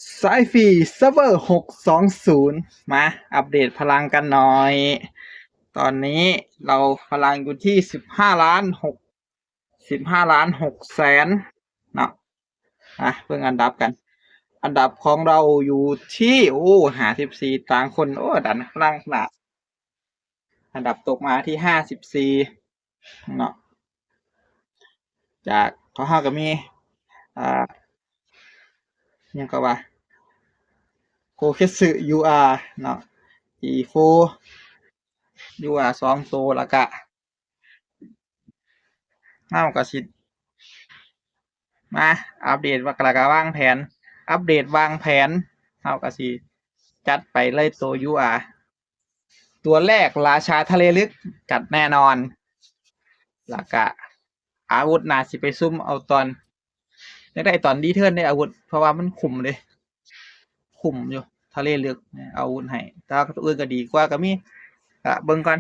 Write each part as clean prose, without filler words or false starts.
สายฟรีเซิร์ฟเวอร์620มาอัปเดตพลังกันหน่อย ตอนนี้เราพลังอยู่ที่15,600,000เนาะเพิ่งอันดับกัน อันดับของเราอยู่ที่54ต่างคนดันพลังขนาดอันดับตกมาที่54เนาะจากของเราก็มีอ่ายังก็ว่าโคเคสึยูอาร์เนาะอีโฟยูอาร์2ตัวแล้วก็ก็สิมาอัปเดตว่ากระกวางแผน อัปเดตวางแผนก็สิจัดไปเลยตัวยูอาร์ตัวแรกราชาทะเลลึกจัดแน่นอนแล้วก็อาวุธน่าสิไปซุ่มเอาตอนได้ตอนดีเทิร์นได้อาวุธเพราะว่ามันขุมเลยขุมอยู่ทะเลลึกเอาอาวุธให้แต่ตัวอื่นก็ดีกว่าก็มีเบิ่งก่อน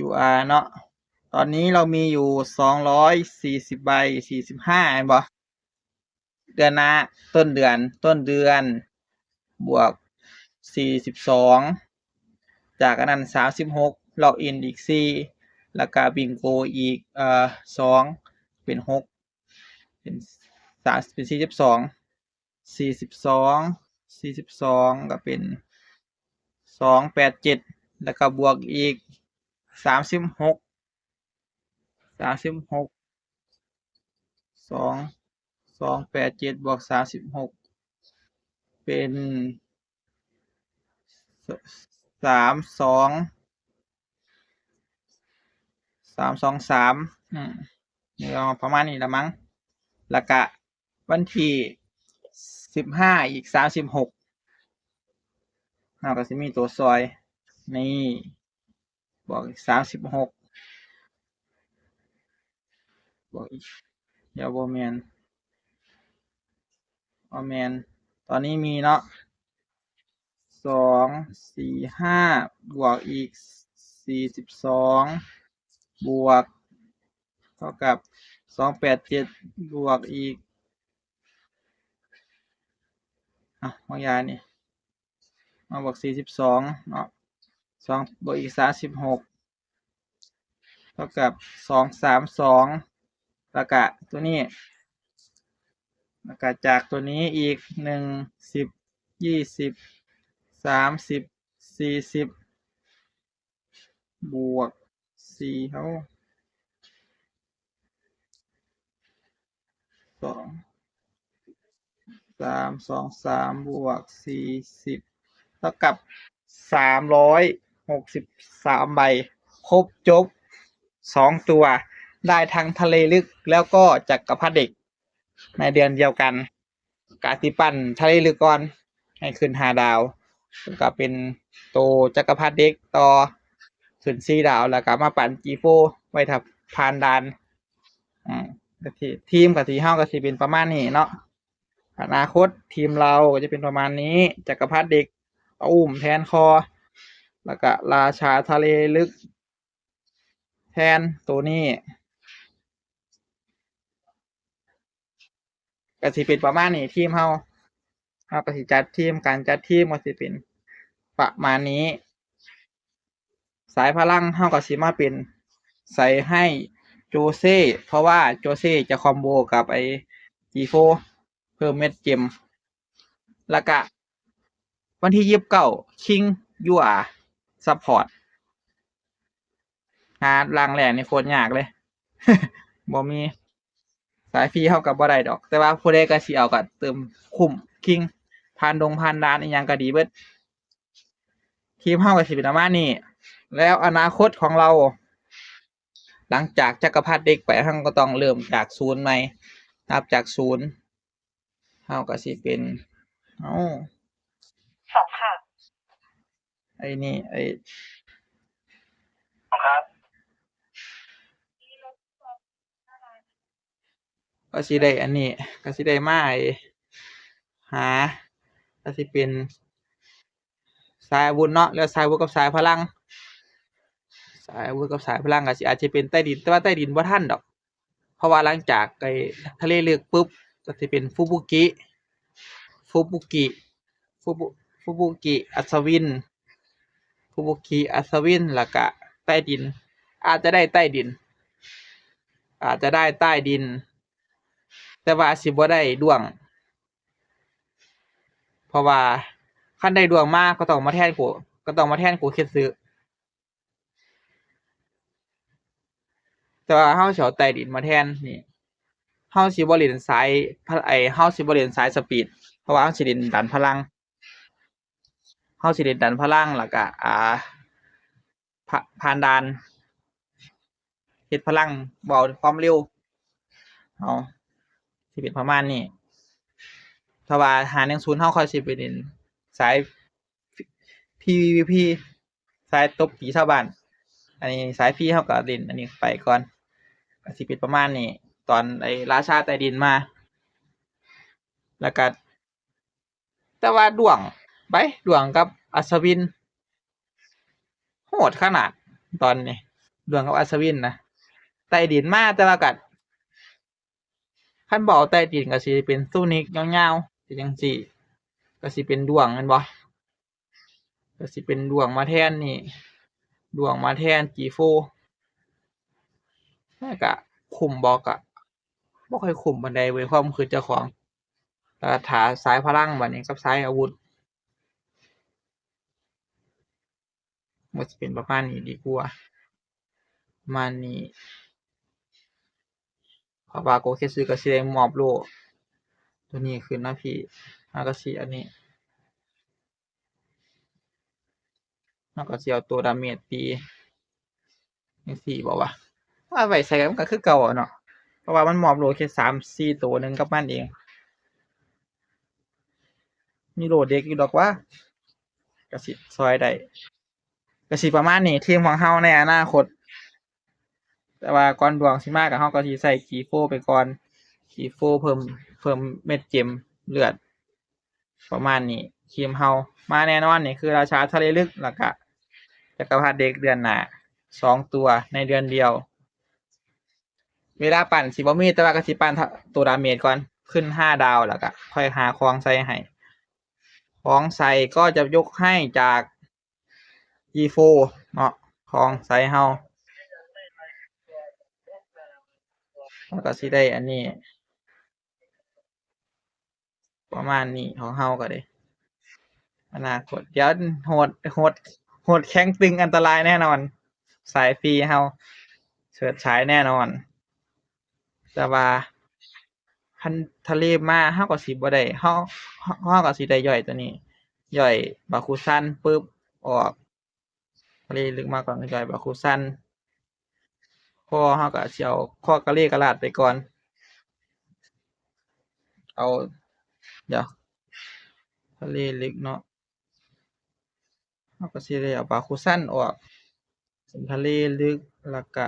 UR เนาะตอนนี้เรามีอยู่240ใบ45เห็นบ่เดือนหน้าต้นเดือนบวก42จากอันนั้น36ล็อกอินอีก4แล้วก็บิงโกอีก2เป็น6เป็น3เป็น42ก็เป็น287แล้วก็บวกอีก36287บวก36เป็น323นี่ก็ประมาณนี้ละมั้งแล้วก็วันที่15อีก36ก็สิมีตัวซอยนี่บอกอีก36บอกอีกเดี๋ยวบ่แม่นตอนนี้มีเนาะ245บวกอีก42บวกเท่ากับ287บวกอีกบางอย่างนี่มาบวก42เนาะ2บวกอีก36เท่ากับ232แล้วก็ตัวนี้แล้วก็จากตัวนี้อีก1 10 20 30 40บวก4เขา3บวก40เท่ากับ363ใบครบจบ2ตัวได้ทั้งทะเลลึกแล้วก็จักรพรรดิเด็กในเดือนเดียวกันกาติปั้นทะเลลึกก่อนให้ขึ้น5ดาวก็เป็นโตจักรพรรดิเด็กต่อขึ้น4ดาวแล้วก็มาปั่นG4ไว้ถ้าผ่านด่านทีมกับทีเฮาก็สิเป็นประมาณนี้เนาะอนาคตทีมเราก็จะเป็นประมาณนี้จักรพรรดิเด็กแทนคอแล้วก็ราชาทะเลลึกแทนตัวนี้ก็สิเป็นประมาณนี้ทีมเฮาก็สิจัดทีมการจัดทีมก็สิเป็นประมาณนี้สายพลังเฮาก็สิมาเป็นใส่ให้โจเซ่เพราะว่าโจเซ่จะคอมโบกับไอ้ G4 เพิ่มเม็ดเจมแล้วก็วันที่29คิงยูอาซัพพอร์ตหาล่างแหล่นี่โคตรยากเลย บ่มีสายฟรีเฮากับบ่ได้ดอกแต่ว่าผู้ใดก็สิเอาก็เติมคุ้มคิงผ่านด่านอีหยังก็ดีเบิดทีมเฮาก็สิเป็นประมาณนี้แล้วอนาคตของเราหลังจากจักรพรรดิเด็กไปเฮาก็ต้องเริ่มจากศูนย์ใหม่นับจากศูนย์เฮาก็สิเป็น2ค่ะไอ้นี่ครับก็สิได้อันนี้ก็สิได้มาหาก็สิเป็นสายอาวุธเนาะแล้วสายอาวุธกับสายพลังสายอาวุธกับสายพลังก็สิอาจจะเป็นใต้ดินแต่ว่าใต้ดินบ่ทันดอกเพราะว่าหลังจากไอ้ทะเลลึกปุ๊บก็สิเป็นฟุบุกิ ฟุบุกิฟุบุฟุบุกิอัศวินฟุบุกิอัศวินแล้วก็ใต้ดิน อาจจะได้ใต้ดิน อาจจะได้ใต้ดิน แต่ว่าสิบ่ได้ดวง เพราะว่าคันได้ดวงมากก็ต้องมาแทนกูก็ต้องมาแทนกูคิดซื้อแต่ว่าเฮาสิเอาใต้ดินมาแทนนี่เฮาสิบ่เล่นสายเฮาสิบ่เล่นสายสปีดเพราะว่าเฮาสิเล่นดันพลังเฮาสิเล่นดันพลังแล้วก็ผ่านด่านเฮ็ดพลังบ่เอาความเร็วเอาสิเป็นประมาณนี้ถ้าว่า510เฮาค่อยสิไปเล่นสาย PVP สายตบตีชาวบ้านอันนี้สายพี่เฮาก็เล่นอันนี้ไปก่อนก็สิเป็นประมาณนี้ตอนไอ้ราชาใต้ดินมาแล้วก็แต่ว่าดวงไปดวงกับอัศวินโหดขนาดตอนนี้ดวงกับอัศวินนะใต้ดินมาแต่ว่าก็คันบ่เอาใต้ดินก็สิเป็นซูนิกยาวๆสิจังซี่ก็สิเป็นดวงแม่นบ่ก็สิเป็นดวงมาแทนนี่ดวงมาแทน G4 แต่ก็คุ้มบ่ก็บ่ค่อยคุ้มปานใดเว้ยความคิดเจ้าของแล้วถ้าสายพลังบัดนี้กับสายอาวุธมันสิเป็นประมาณนี้ดีกว่าประมาณนี้เพราะว่าโกเคัตสึก็สิได้มอบโล่ตัวนี้ขึ้นนะพี่แล้วก็สิอันนี้แล้วก็สิเอาตัวดาเมจตีจังซี่บ่วะเอาไว้ใส่กันมันก็คือเก่าอะเนาะเพราะว่ามันมอบโล่แค่3-4ตัวหนึงกับมันเองมีโล่เด็กอยู่ดอกว่าก็สิช่วยได้ก็สิประมาณนี้ทีมของเราในอนาคตแต่ว่าก่อนดวงสิมาก็เราก็สิใส่ G4 ไปก่อน G4 เพิ่มเม็ดเจมเลือดประมาณนี้ทีมเรามาแน่นอนนี่คือราชาทะเลลึกแล้วก็จักรพรรดิเด็กเดือนหน้า2ตัวในเดือนเดียวเวลาปั่นสิบ่มีแต่ว่าก็สิปั่นตัวดาเมจก่อนขึ้น5ดาวแล้วก็ค่อยหาของใส่ให้ของใส่ก็จะยกให้จาก G4 เนาะของใส่เฮาแล้วก็สิได้อันนี้ประมาณนี้ของเฮาก็ได้อนาคตเดี๋ยวโหดแข็งตึงอันตรายแน่นอนสายฟรีเฮาเฉิดฉายแน่นอนแต่ว่าคันทะเลมาเฮาก็สิบ่ได้เฮาก็สิได้ย่อยตัวนี้ย่อยบาคุซันปึ๊บออกทะเลลึกมาก่อนก็ย่อยบาคุซันพอเฮาก็สิเอาข้อกะเลกะลาดไปก่อนเอาเดี๋ยวทะเลลึกเนาะเฮาก็สิได้เอาบาคุซันออกเป็นทะเลลึกแล้วก็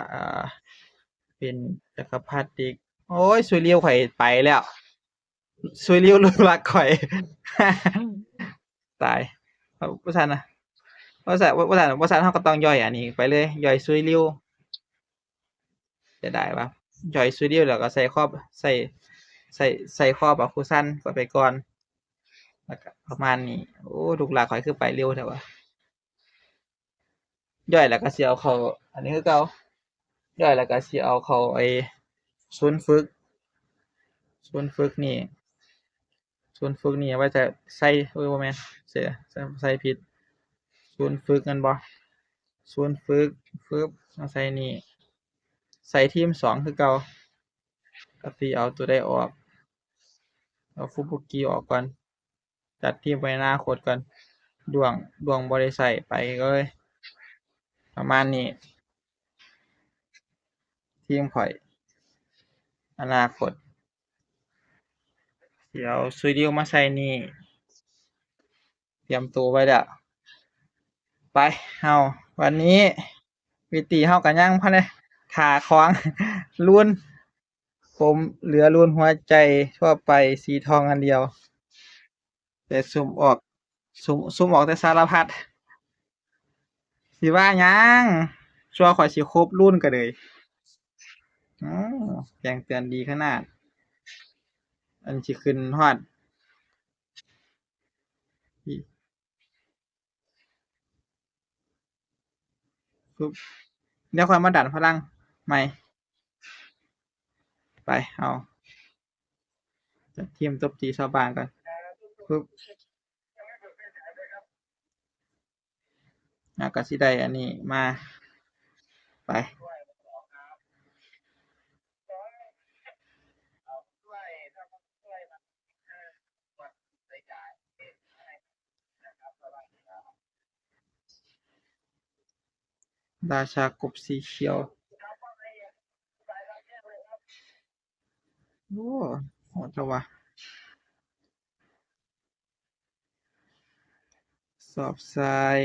เป็นจักรพรรดิอีกโอ๊ยซุยเลียวข้อยไปแล้วซุยเลียวลูกรักข้อยตายบ่ซันน่ะบ่ซันเฮาก็ต้องย่อยอันนี้ไปเลยย่อยซุยเลียวเสียดายว่ะย่อยซุยเลียวแล้วก็ใส่ครอบใส่ใส่ครอบบาคุซันเข้าไปก่อนแล้วก็ประมาณนี้โอ้ลูกรักข้อยคือไปเร็วแท้วะย่อยแล้วก็สิเอาเข้าอันนี้คือเก่าย่อยแล้วก็สิเอาเข้าไอ้ศูนย์ฝึกศูนย์ฝึกนี่ศูนย์ฝึกนี่เอาไว้จะใส่บ่แม่นเสียใส่ผิดศูนย์ฝึกแม่นบ่ศูนย์ฝึกฟึบมาใส่นี่ใส่ทีม2คือเก่าก็สิเอาตัวใดออกเอาฟุบุกิออกก่อนจัดทีมไว้อนาคตก่อนดวงบ่ได้ใช้ไปเลยประมาณนี้ทีมข้อยอนาคตสิเอาซุยดิวมาใส่นี่เตรียมตัวไว้แล้วไปเฮาวันนี้วิตีเฮาก็ยังพันได้ท่าของลุ้นผมเหลือลุ้นหัวใจทั่วไปสีทองอันเดียวแต่สุ่มออกแต่สารพัดสิว่าหยังชั่วข้อยสิครบรุ่นก็เลยอืแจ้งเตือนดีขนาดอันสิขึ้นฮอด พี่ปุ๊บเดี๋ยวค่อยมาดันพลังใหม่ไปเอาจะทีมตบตีชาวบ้านก่อนปุ๊บแล้วก็สิได้อันนี้มาไปราชากบสีเขียวโอ้โหจังวะสอบทราย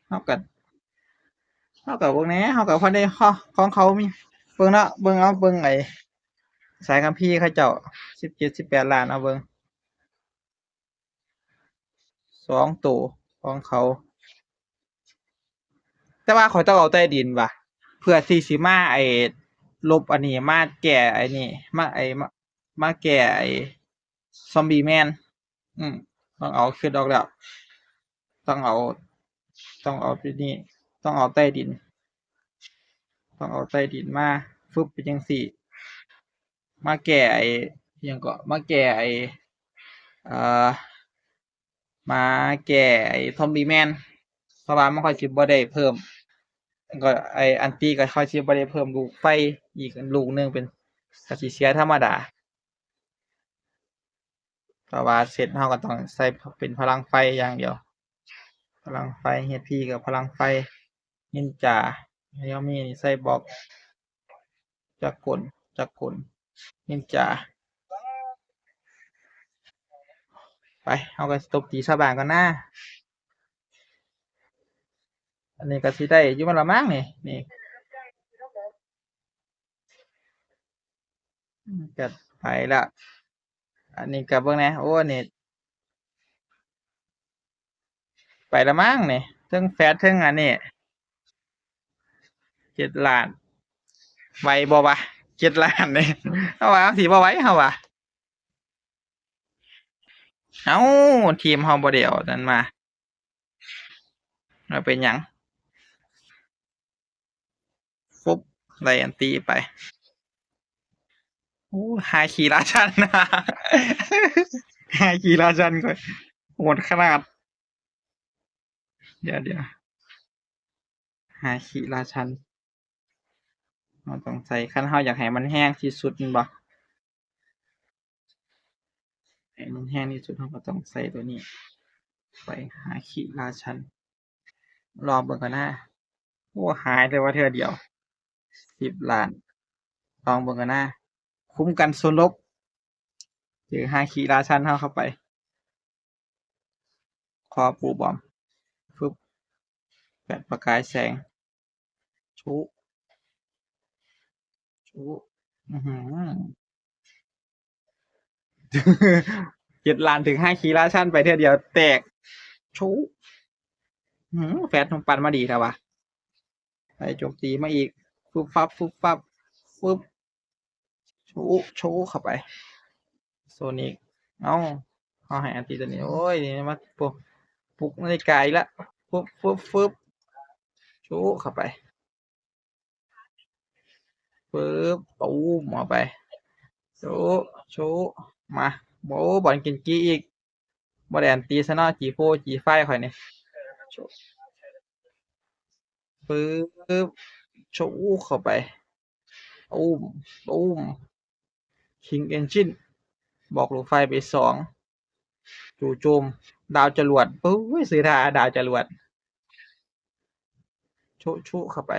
เท่ากับเท่ากับพวกนี้เท่ากับพอได้ข้อของเขามีเบิ่งเนาะเบิ่งเอาเบิ่งไอ้สายคัมภีร์เขาเจ้า17-18 ล้านเอาเบิ่ง2 ตัวของเขาแต่ว่าข้อยต้องเอาใต้ดินว่ะเพื่อที่สิมาไอ้ลบอันนี้มาแก้ไอ้นี่มาแก้ไอ้ซอมบี้แมนอืมต้องเอาขึ้นออกแล้วต้องเอาต้องเอาที่นี่ต้องเอาใต้ดินต้องเอาใต้ดินมาฟึบเป็นจังซี่มาแก้ไอ้อิหยังก็มาแก้ไอ้เอ่อมาแก้ไอ้ซอมบี้แมนเพราะว่ามันค่อยสิบ่ได้เพิ่มก็ไอ้อันตีก็ค่อยสิบ่ได้เพิ่มลูกไฟอีกลูกหนึงเป็นก็สิเสียธรรมดาเพราะว่าเซตเราก็ต้องใส่เป็นพลังไฟอย่างเดียวพลังไฟ HP กับพลังไฟนินจาแล้วมีใส่บล็อกจักรจักรนินจาไปเอาก็ตบตีชาวบ้านก่อนนะอันนี้ก็สิได้อยู่มันละมั้งนี่ก็ไปแล้วอันนี้ก็เบิ่งแหน่โอ้นี่ไปละมั้งนี่เทิงแฟตเทิงอันนี้7 ล้านไหวบ่วะ7 ล้านนี่เอาว่าสิบ่ไหวเฮาว่าเอ้าทีมเฮาบ่ได้เอานั่นมาเอาเป็นหยังฟุบไล่อันตีไปโอ้ฮาคิราชันฮาคิราชันก็โหดขนาดเดี๋ยวฮาคิราชันเราต้องใส่คันเฮาอยากให้มันแห้งที่สุดแม่นบ่ให้มันแห้งที่สุดเราก็ต้องใส่ตัวนี้ไปฮาคิราชันรอเบิ่งก่อนนะโอ้หายเลยว่าเทื่อเดียว10 ล้านลองเบิ่งก่อนนะคุ้มกันส่วนลบเจอฮาคิราชันเฮาเข้าไปคอปูบอมฟึบแปดประกายแสงชุชุอื้อฮือ7 ล้านถึง5คีราชันไปเทื่อเดียวแตกชุแฟตของปันมาดีแท้วะไปโจมตีมาอีกฟึบฟับฟึบฟับฟึบชูเข้าไปโซนิกเอ้าเอาให้อันตีตัวนี้โอ้ยนี่มาปลุกนาฬิกาอีกแล้วฟึบชูเข้าไปฟึบตูมออกไปชูชูมาโบบอลกินกี้อีกบอลแอนตีซะเนาะจีโฟจีไฟข่อยนี่ฟึบชูเข้าไปตูมตูมคิงเอนจินบอกลูกไฟไป2จู่โจมดาวจรวดปุ้ยซื้อท่าดาวจรวดชุเข้าไป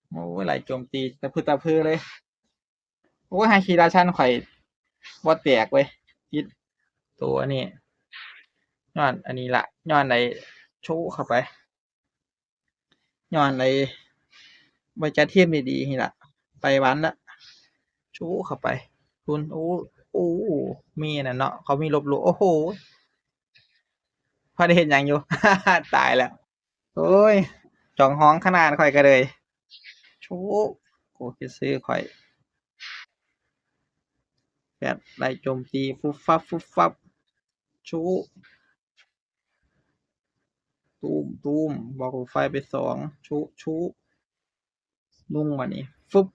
โอ้ยไหลโจมตีตะพือเลยโอ้ยฮาคิราชันข่อยบ่แตกเว้ยติดตัวนี้ย้อนอันนี้ละย้อนไอ้ชุเข้าไปย้อนไอ้บริจาคทีมดีๆนี่ละไปวันละชุเข้าไปคุณโอ้มีน่ะเนาะเขามีลบหลู่โอ้โหพอได้เห็นอย่างอยู่ตายแล้วโอ้ยจองห้องขนาดข่อยก็เลยชุกูจะซื้อข่อยแบบไล่โจมตีฟุบฟับ ชูตูมบอกไฟไป2ชูนุ่งมานี่ฟึบ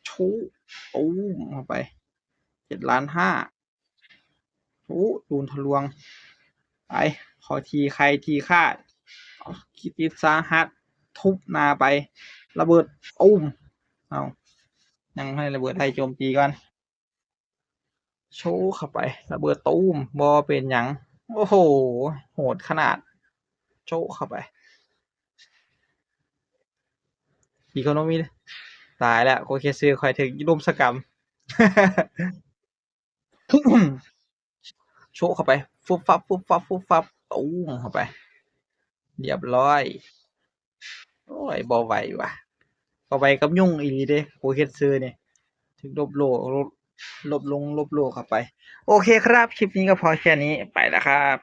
ชูตูมเข้าไป7,500,000ชูตูนทะลวงไปขอทีใครทีค่าคิดติดสาหัสทุบนาไประเบิดอุ้มเอายังให้ระเบิดไทยโจมตีก่อนโชว์เข้าไประเบิดตูมบอเป็นหยังโอ้โหโหดขนาดโชว์เข้าไปอีโคโนมีตายแล้วโคเคซื้อคอยถึงรุมสกรรม โชว์เข้าไปฟุบฟับตูมเข้าไปเรียบร้อยโอ้ยบอไหวว่ะบอไหวกับยุ่งอีเด้โคเคซื้อเนี่ยถึงลบลงลบโลเข้าไปโอเคครับคลิปนี้ก็พอแค่นี้ไปแล้วครับ